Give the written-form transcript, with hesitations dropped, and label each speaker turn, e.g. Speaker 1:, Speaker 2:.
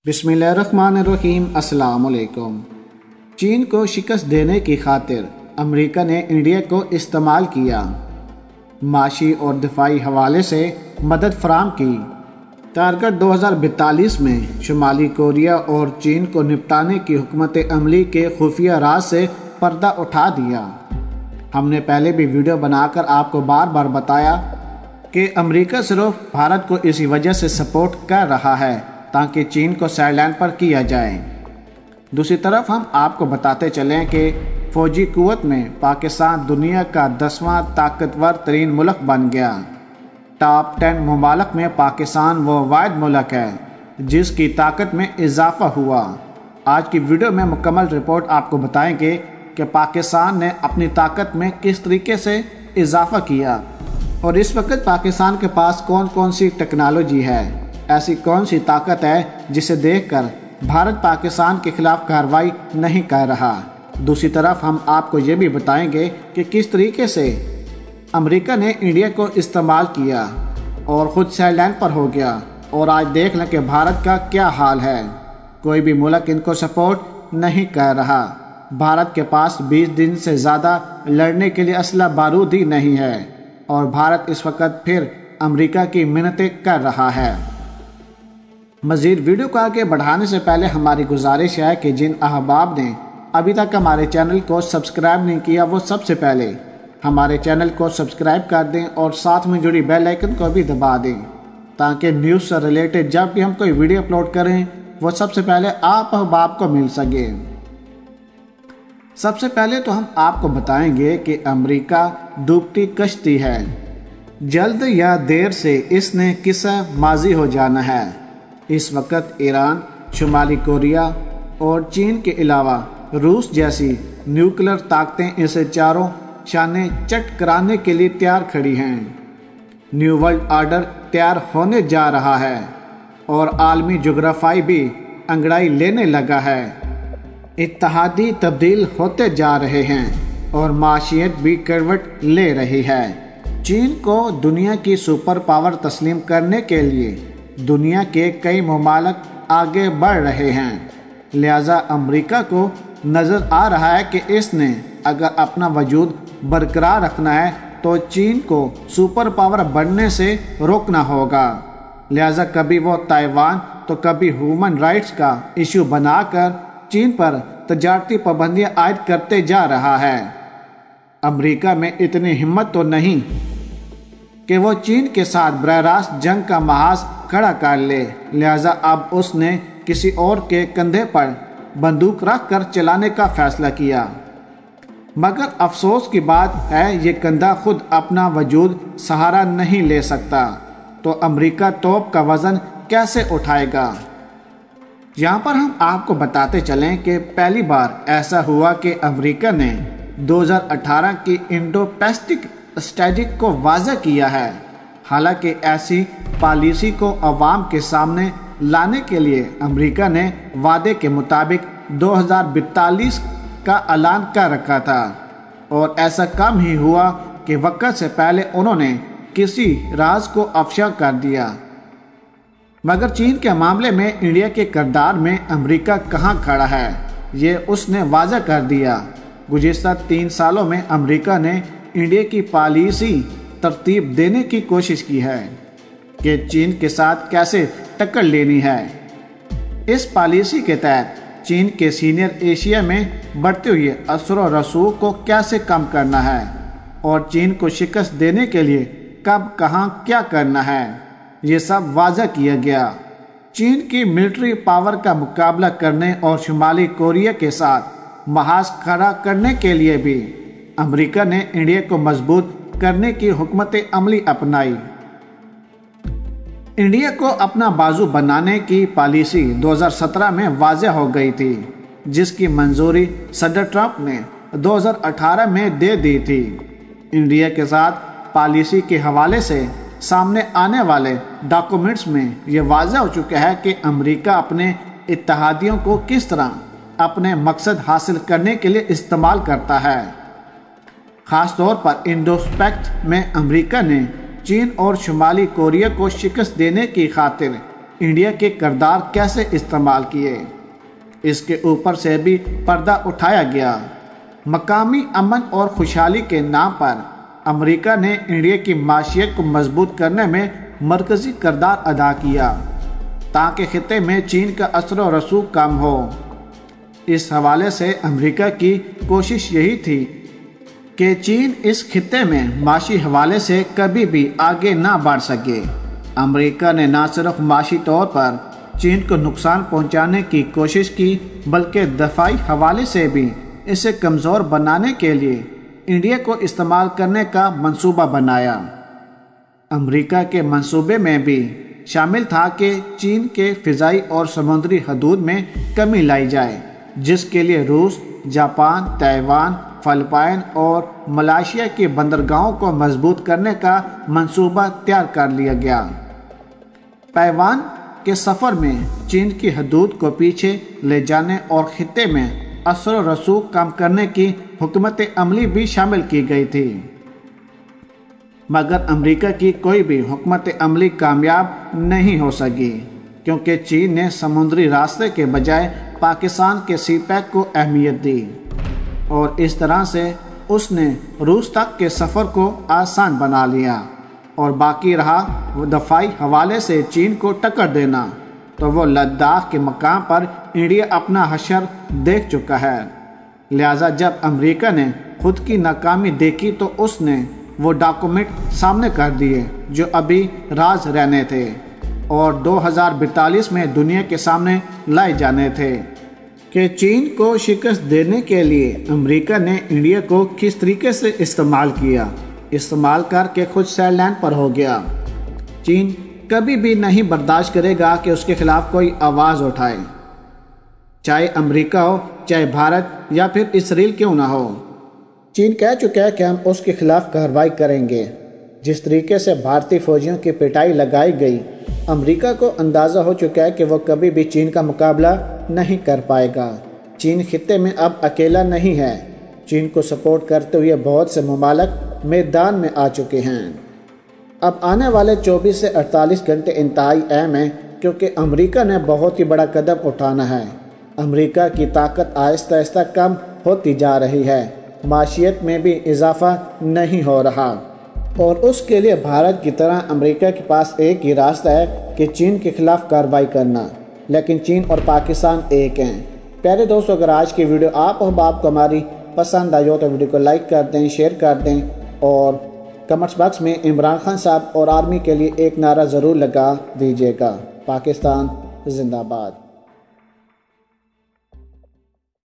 Speaker 1: बिस्मिल्लाहिर्रहमानिर्रहीम। अस्सलाम वालेकुम। चीन को शिकस्त देने की खातिर अमेरिका ने इंडिया को इस्तेमाल किया, माशी और दिफाई हवाले से मदद फराम की। टारगेट 2042 में शुमाली कोरिया और चीन को निपटाने की हुकूमत अमली के खुफिया राज से पर्दा उठा दिया। हमने पहले भी वीडियो बनाकर आपको बार बार बताया कि अमेरिका सिर्फ भारत को इसी वजह से सपोर्ट कर रहा है ताकि चीन को साइडलाइन पर किया जाए। दूसरी तरफ हम आपको बताते चलें कि फ़ौजी कुव्वत में पाकिस्तान दुनिया का 10वां ताकतवर तरीन मुल्क बन गया। टॉप 10 ममालिक में पाकिस्तान वो वाहिद मुल्क है जिसकी ताकत में इजाफा हुआ। आज की वीडियो में मुकम्मल रिपोर्ट आपको बताएंगे कि पाकिस्तान ने अपनी ताकत में किस तरीके से इजाफा किया और इस वक्त पाकिस्तान के पास कौन कौन सी टेक्नोलॉजी है, ऐसी कौन सी ताकत है जिसे देखकर भारत पाकिस्तान के खिलाफ कार्रवाई नहीं कर रहा। दूसरी तरफ हम आपको ये भी बताएंगे कि किस तरीके से अमेरिका ने इंडिया को इस्तेमाल किया और ख़ुद साइडलाइन पर हो गया। और आज देख लें कि भारत का क्या हाल है, कोई भी मुल्क इनको सपोर्ट नहीं कर रहा। भारत के पास 20 दिन से ज़्यादा लड़ने के लिए असला बारूद ही नहीं है और भारत इस वक्त फिर अमेरिका की मिन्नतें कर रहा है। मज़ीद वीडियो को आगे बढ़ाने से पहले हमारी गुजारिश है कि जिन अहबाब ने अभी तक हमारे चैनल को सब्सक्राइब नहीं किया वो सबसे पहले हमारे चैनल को सब्सक्राइब कर दें और साथ में जुड़ी बेल आइकन को भी दबा दें ताकि न्यूज़ से रिलेटेड जब भी हम कोई वीडियो अपलोड करें वो सबसे पहले आप अहबाब को मिल सके। सबसे पहले तो हम आपको बताएंगे कि अमेरिका डूबती कश्ती है, जल्द या देर से इसने किस्सा माजी हो जाना है। इस वक्त ईरान, शुमाली कोरिया और चीन के अलावा रूस जैसी न्यूक्लियर ताकतें इसे चारों शाने चट कराने के लिए तैयार खड़ी हैं। न्यू वर्ल्ड आर्डर तैयार होने जा रहा है और आलमी जोग्राफाई भी अंगड़ाई लेने लगा है। इत्तेहादी तब्दील होते जा रहे हैं और माशियत भी करवट ले रही है। चीन को दुनिया की सुपर पावर तस्लीम करने के लिए दुनिया के कई ममालिक आगे बढ़ रहे हैं। लिहाजा अमेरिका को नज़र आ रहा है कि इसने अगर अपना वजूद बरकरार रखना है तो चीन को सुपर पावर बनने से रोकना होगा। लिहाजा कभी वो ताइवान तो कभी ह्यूमन राइट्स का इशू बनाकर चीन पर तजारती पाबंदियां आयद करते जा रहा है। अमेरिका में इतनी हिम्मत तो नहीं कि वो चीन के साथ बरह रास्त जंग का महाज खड़ा कर ले। लिहाजा अब उसने किसी और के कंधे पर बंदूक रख कर चलाने का फैसला किया। मगर अफसोस की बात है ये कंधा खुद अपना वजूद सहारा नहीं ले सकता, तो अमेरिका तोप का वज़न कैसे उठाएगा। यहाँ पर हम आपको बताते चलें कि पहली बार ऐसा हुआ कि अमेरिका ने 2018 की इंडो पैसिफिक स्ट्रेटजी को वाज़ह किया है। हालांकि ऐसी पॉलिसी को अवाम के सामने लाने के लिए अमेरिका ने वादे के मुताबिक 2042 का ऐलान कर रखा था और ऐसा कम ही हुआ कि वक्त से पहले उन्होंने किसी राज को अफशा कर दिया। मगर चीन के मामले में इंडिया के किरदार में अमेरिका कहाँ खड़ा है ये उसने वाज़ह कर दिया। गुज़िश्ता 3 सालों में अमेरिका ने इंडिया की पॉलिसी तरतीब देने की कोशिश की है कि चीन के साथ कैसे टक्कर लेनी है। इस पॉलिसी के तहत चीन के सीनियर एशिया में बढ़ते हुए असर और रसूख को कैसे कम करना है और चीन को शिकस्त देने के लिए कब कहाँ क्या करना है ये सब वाज़ह किया गया। चीन की मिलिट्री पावर का मुकाबला करने और शुमाली कोरिया के साथ महाज खड़ा करने के लिए भी अमेरिका ने इंडिया को मजबूत करने की हुकूमत अमली अपनाई। इंडिया को अपना बाजू बनाने की पॉलिसी 2017 में वाज़ह हो गई थी, जिसकी मंजूरी सदर ट्रंप ने 2018 में दे दी थी। इंडिया के साथ पॉलिसी के हवाले से सामने आने वाले डॉक्यूमेंट्स में ये वाज़ह हो चुका है कि अमेरिका अपने इत्तेहादियों को किस तरह अपने मकसद हासिल करने के लिए इस्तेमाल करता है। ख़ास तौर पर इंडोपैसिफिक में अमेरिका ने चीन और शुमाली कोरिया को शिकस्त देने की खातिर انڈیا کے کردار کیسے استعمال کیے، اس کے اوپر سے بھی پردہ اٹھایا گیا۔ مقامی امن اور خوشحالی کے نام پر امریکہ نے انڈیا کی معیشت کو مضبوط کرنے میں مرکزی کردار ادا کیا تاکہ خطے میں چین کا اثر و رسوخ کم ہو۔ اس حوالے سے امریکہ کی کوشش یہی تھی کہ چین اس خطے میں معاشی حوالے سے کبھی بھی آگے نہ بڑھ سکے۔ امریکہ نے نہ صرف معاشی طور پر چین کو نقصان پہنچانے کی کوشش کی بلکہ دفاعی حوالے سے بھی اسے کمزور بنانے کے لیے انڈیا کو استعمال کرنے کا منصوبہ بنایا۔ امریکہ کے منصوبے میں بھی شامل تھا کہ چین کے فضائی اور سمندری حدود میں کمی لائی جائے، جس کے لیے روس، جاپان، تائیوان، فلپائن اور ملائیشیا کی بندرگاہوں کو مضبوط کرنے کا منصوبہ تیار کر لیا گیا۔ تائیوان کے سفر میں چین کی حدود کو پیچھے لے جانے اور خطے میں اثر و رسوخ کم کرنے کی حکمت عملی بھی شامل کی گئی تھی، مگر امریکہ کی کوئی بھی حکمت عملی کامیاب نہیں ہو سکی کیونکہ چین نے سمندری راستے کے بجائے پاکستان کے سی پیک کو اہمیت دی، اور اس طرح سے اس نے روس تک کے سفر کو آسان بنا لیا، اور باقی رہا وہ دفاعی حوالے سے چین کو ٹکر دینا، تو وہ لداخ کے مقام پر انڈیا اپنا حشر دیکھ چکا ہے۔ لہٰذا جب امریکہ نے خود کی ناکامی دیکھی تو اس نے وہ ڈاکومنٹ سامنے کر دیے جو ابھی راز رہنے تھے اور 2042 میں دنیا کے سامنے لائے جانے تھے کہ چین کو شکست دینے کے لیے امریکہ نے انڈیا کو کس طریقے سے استعمال کر کے خود سیڈ لائن پر ہو گیا۔ چین کبھی بھی نہیں برداشت کرے گا کہ اس کے خلاف کوئی آواز اٹھائے، چاہے امریکہ ہو، چاہے بھارت یا پھر اسرائیل کیوں نہ ہو۔ چین کہہ چکا ہے کہ ہم اس کے خلاف کارروائی کریں گے۔ جس طریقے سے بھارتی فوجیوں کی پٹائی لگائی گئی، امریکہ کو اندازہ ہو چکا ہے کہ وہ کبھی بھی چین کا مقابلہ نہیں کر پائے گا۔ چین خطے میں اب اکیلا نہیں ہے، چین کو سپورٹ کرتے ہوئے بہت سے ممالک میدان میں آ چکے ہیں۔ اب آنے والے 24 سے 48 گھنٹے انتہائی اہم ہیں کیونکہ امریکہ نے بہت ہی بڑا قدم اٹھانا ہے۔ امریکہ کی طاقت آہستہ آہستہ کم ہوتی جا رہی ہے، معیشت میں بھی اضافہ نہیں ہو رہا، اور اس کے لیے بھارت کی طرح امریکہ کے پاس ایک ہی راستہ ہے کہ چین کے خلاف کارروائی کرنا، لیکن چین اور پاکستان ایک ہیں۔ پیارے دوستو، اگر آج کی ویڈیو آپ کو ہماری پسند آئی ہو تو ویڈیو کو لائک کر دیں، شیئر کر دیں، اور کمنٹس باکس میں عمران خان صاحب اور آرمی کے لیے ایک نعرہ ضرور لگا دیجیے گا۔ پاکستان زندہ باد۔